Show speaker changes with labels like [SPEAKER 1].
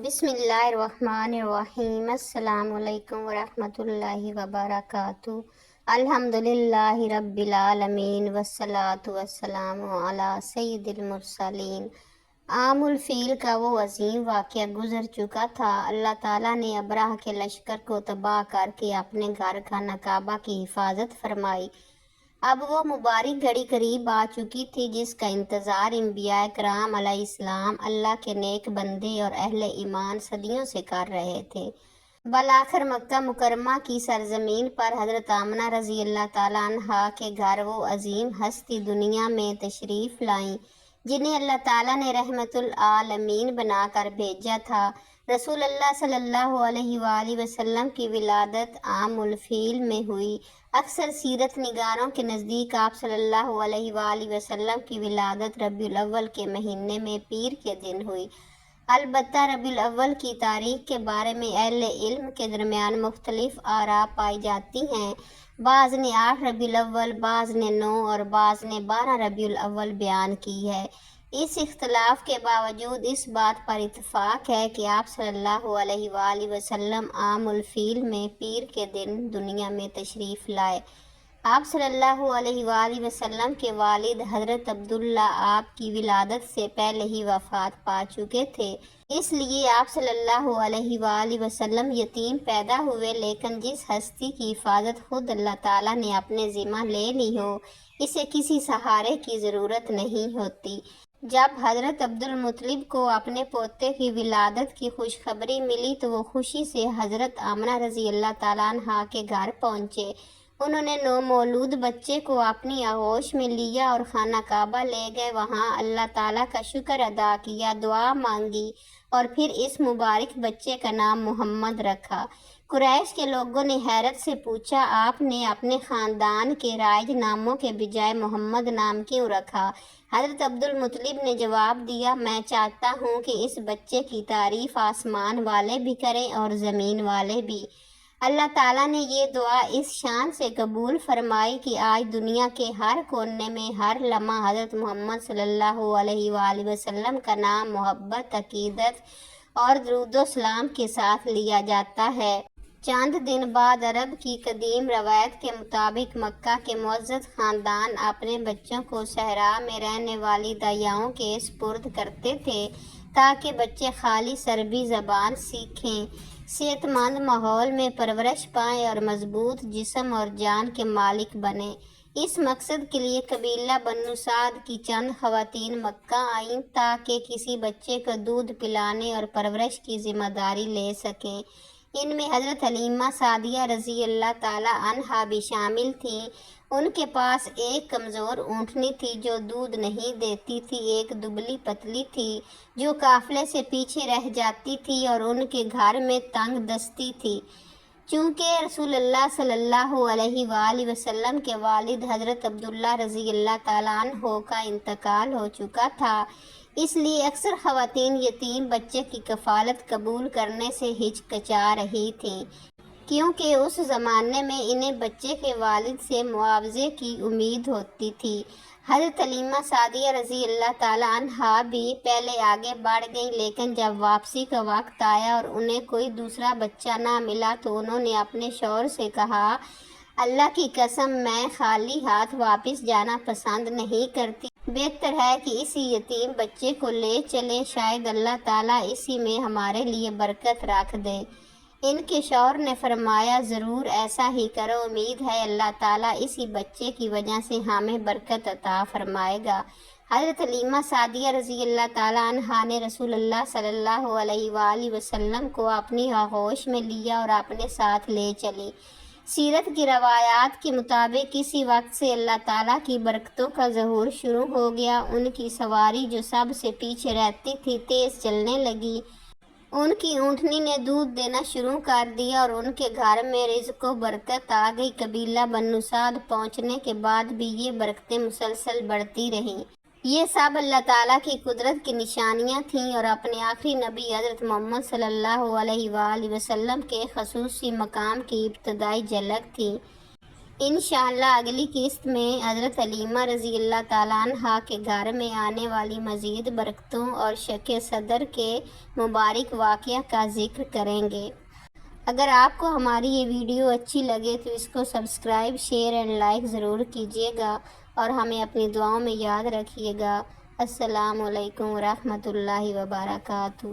[SPEAKER 1] بسم اللہ الرحمن الرحیم۔ السلام علیکم ورحمۃ اللہ وبرکاتہ۔ الحمد للہ رب العالمین والصلاة والسلام علی سید المرسلین۔ عام الفیل کا وہ عظیم واقعہ گزر چکا تھا۔ اللہ تعالیٰ نے ابرہہ کے لشکر کو تباہ کر کے اپنے گھر خانہ کعبہ کی حفاظت فرمائی۔ اب وہ مبارک گھڑی قریب آ چکی تھی جس کا انتظار انبیاء کرام علیہ السلام، اللہ کے نیک بندے اور اہل ایمان صدیوں سے کر رہے تھے۔ بالآخر مکہ مکرمہ کی سرزمین پر حضرت آمنہ رضی اللہ تعالیٰ عنہا کے گھر وہ عظیم ہستی دنیا میں تشریف لائیں جنہیں اللہ تعالیٰ نے رحمت العالمین بنا کر بھیجا تھا۔ رسول اللہ صلی اللہ علیہ وآلہ وسلم کی ولادت عام الفیل میں ہوئی۔ اکثر سیرت نگاروں کے نزدیک آپ صلی اللہ علیہ وآلہ وسلم کی ولادت ربیع الاول کے مہینے میں پیر کے دن ہوئی۔ البتہ ربیع الاول کی تاریخ کے بارے میں اہل علم کے درمیان مختلف آراء پائی جاتی ہیں۔ بعض نے 8 ربیع الاول، بعض نے 9 اور بعض نے 12 ربیع الاول بیان کی ہے۔ اس اختلاف کے باوجود اس بات پر اتفاق ہے کہ آپ صلی اللہ علیہ وآلہ وسلم عام الفیل میں پیر کے دن دنیا میں تشریف لائے۔ آپ صلی اللہ علیہ وآلہ وسلم کے والد حضرت عبداللہ آپ کی ولادت سے پہلے ہی وفات پا چکے تھے، اس لیے آپ صلی اللہ علیہ وآلہ وسلم یتیم پیدا ہوئے، لیکن جس ہستی کی حفاظت خود اللہ تعالیٰ نے اپنے ذمہ لے لی ہو اسے کسی سہارے کی ضرورت نہیں ہوتی۔ جب حضرت عبدالمطلب کو اپنے پوتے کی ولادت کی خوشخبری ملی تو وہ خوشی سے حضرت آمنہ رضی اللہ تعالیٰ عنہا کے گھر پہنچے۔ انہوں نے نومولود بچے کو اپنی آغوش میں لیا اور خانہ کعبہ لے گئے، وہاں اللہ تعالیٰ کا شکر ادا کیا، دعا مانگی اور پھر اس مبارک بچے کا نام محمد رکھا۔ قریش کے لوگوں نے حیرت سے پوچھا، آپ نے اپنے خاندان کے رائج ناموں کے بجائے محمد نام کیوں رکھا؟ حضرت عبدالمطلب نے جواب دیا، میں چاہتا ہوں کہ اس بچے کی تعریف آسمان والے بھی کریں اور زمین والے بھی۔ اللہ تعالیٰ نے یہ دعا اس شان سے قبول فرمائی کہ آج دنیا کے ہر کونے میں ہر لمحہ حضرت محمد صلی اللہ علیہ وآلہ وسلم کا نام محبت، عقیدت اور درود و سلام کے ساتھ لیا جاتا ہے۔ چند دن بعد عرب کی قدیم روایت کے مطابق مکہ کے معزز خاندان اپنے بچوں کو صحرا میں رہنے والی دایاؤں کے سپرد کرتے تھے تاکہ بچے خالص عربی زبان سیکھیں، صحت مند ماحول میں پرورش پائیں اور مضبوط جسم اور جان کے مالک بنیں۔ اس مقصد کے لیے قبیلہ بنو سعد کی چند خواتین مکہ آئیں تاکہ کسی بچے کو دودھ پلانے اور پرورش کی ذمہ داری لے سکیں۔ ان میں حضرت حلیمہ سعدیہ رضی اللہ تعالیٰ عنہا بھی شامل تھیں۔ ان کے پاس ایک کمزور اونٹنی تھی جو دودھ نہیں دیتی تھی، ایک دبلی پتلی تھی جو قافلے سے پیچھے رہ جاتی تھی اور ان کے گھر میں تنگ دستی تھی۔ چونکہ رسول اللہ صلی اللہ علیہ وآلہ وسلم کے والد حضرت عبداللہ رضی اللہ تعالیٰ عنہ کا انتقال ہو چکا تھا، اس لیے اکثر خواتین یتیم بچے کی کفالت قبول کرنے سے ہچکچا رہی تھیں، کیونکہ اس زمانے میں انہیں بچے کے والد سے معاوضے کی امید ہوتی تھی۔ حضرت حلیمہ سعدیہ رضی اللہ تعالیٰ عنہا بھی پہلے آگے بڑھ گئیں، لیکن جب واپسی کا وقت آیا اور انہیں کوئی دوسرا بچہ نہ ملا تو انہوں نے اپنے شوہر سے کہا، اللہ کی قسم میں خالی ہاتھ واپس جانا پسند نہیں کرتی، بہتر ہے کہ اسی یتیم بچے کو لے چلیں، شاید اللہ تعالیٰ اسی میں ہمارے لیے برکت رکھ دے۔ ان کے شوہر نے فرمایا، ضرور ایسا ہی کرو، امید ہے اللہ تعالیٰ اسی بچے کی وجہ سے ہمیں برکت عطا فرمائے گا۔ حضرت حلیمہ سعدیہ رضی اللہ تعالیٰ عنہا نے رسول اللہ صلی اللہ علیہ وآلہ وسلم کو اپنی آغوش میں لیا اور اپنے ساتھ لے چلی۔ سیرت کی روایات کے مطابق اسی وقت سے اللہ تعالیٰ کی برکتوں کا ظہور شروع ہو گیا۔ ان کی سواری جو سب سے پیچھے رہتی تھی تیز چلنے لگی، ان کی اونٹنی نے دودھ دینا شروع کر دیا اور ان کے گھر میں رزق و برکت آ گئی۔ قبیلہ بنو سعد پہنچنے کے بعد بھی یہ برکتیں مسلسل بڑھتی رہیں۔ یہ سب اللہ تعالیٰ کی قدرت کی نشانیاں تھیں اور اپنے آخری نبی حضرت محمد صلی اللہ علیہ وآلہ وسلم کے خصوصی مقام کی ابتدائی جھلک تھی۔ انشاءاللہ اگلی قسط میں حضرت علیمہ رضی اللہ تعالیٰ عنہ کے گھر میں آنے والی مزید برکتوں اور شق صدر کے مبارک واقعہ کا ذکر کریں گے۔ اگر آپ کو ہماری یہ ویڈیو اچھی لگے تو اس کو سبسکرائب، شیئر اینڈ لائک ضرور کیجیے گا اور ہمیں اپنی دعاؤں میں یاد رکھیے گا۔ السلام علیکم ورحمۃ اللہ وبرکاتہ۔